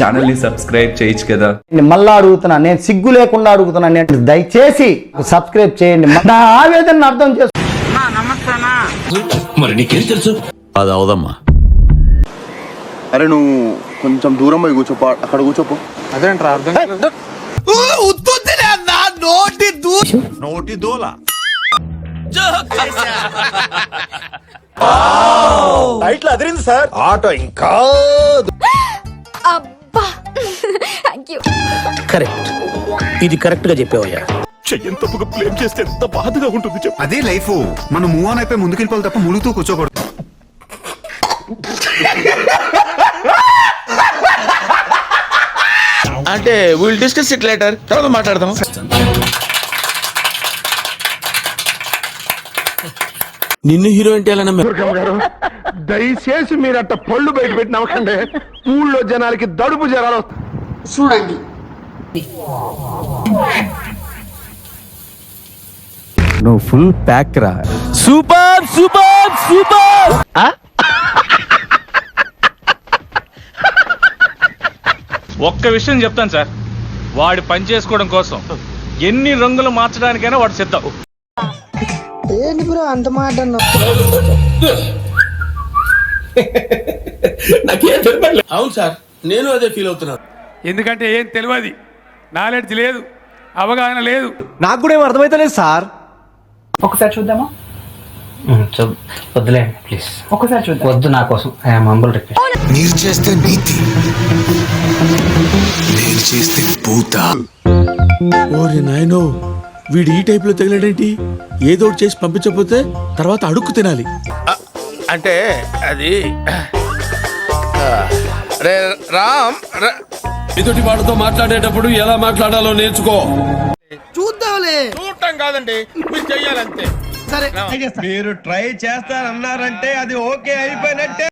Channel ని subscribe చేయొచ్చు కదా. మళ్ళా అడుగుతున్నా, నేను సిగ్గు లేకుండా అడుగుతున్నా, నేను దయచేసి సబ్స్క్రైబ్ చేయండి. నా ఆవేదన అర్థం చేసుకో. మరి నీకేం తెలుసు? అది అవదమ్మా. అరే నువ్వు కొంచెం దూరం పోయి కూర్చోపో, అక్కడ కూర్చోపో. అదేంట్రా అర్థం నోటి దోల టైటిల్ అదిరింది సార్. ఆటో ఇంకా అబ్బా థాంక్యూ. కరెక్ట్, ఇది కరెక్ట్ గా చెప్పావయ్యా. చెయ్యని తప్పుగా బ్లేమ్ చేస్తే ఎంత బాధగా ఉంటుంది చెప్పు. అదే లైఫ్. మనం మూవ్ ఆన్ అయిపోయి ముందుకెళ్ళిపోవాలి తప్ప ములుగుతూ కూర్చోకూడదు. అంటే విల్ డిస్కస్ ఇట్ లేటర్, తర్వాత మాట్లాడదాం. నిన్ను హీరో అంటే ఎలా నమ్మారు? దయచేసి మీరు అట్ట పళ్ళు బయట పెట్టి నవ్వకండి. ఊళ్ళో జనాలకి దడుపు జరాలు చూడండి. నువ్వు ఫుల్ ప్యాక్ రా. Super super super. ఒక్క విషయం చెప్తాను సార్, వాడి పని చేసుకోవడం కోసం ఎన్ని రంగులు మార్చడానికైనా వాడు సిద్ధం. ఏంటి బ్రో అంత మాట అవును సార్, నేను అదే ఫీల్ అవుతున్నాను. ఎందుకంటే ఏం తెలియదు, నాలెడ్జ్ లేదు, అవగాహన లేదు. నాకు కూడా ఏం అర్థమైతలేదు సార్. ఒకసారి చూద్దామా? వద్దులేండి ప్లీజ్, ఒకసారి చూద్దాం. వద్దు, నా కోసం మంబుల్ రిక్వెస్ట్. మీరు చేస్తే నీతి, నేను చేస్తే పూత. ఓరే నాయనో, వీడు ఈ టైప్ లో తగిలాడేంటి? ఏదో ఒకటి చేసి పంపించకపోతే తర్వాత అడుక్కు తినాలి. అంటే అది రామ్, ఎదుటి వాడితో మాట్లాడేటప్పుడు ఎలా మాట్లాడాలో నేర్చుకో. చూద్దాంలే. చూడటం కాదండి, మీరు చెయ్యాలంతే. సరే మీరు ట్రై చేస్తారన్నారంటే అది ఓకే అయిపోయినట్టే.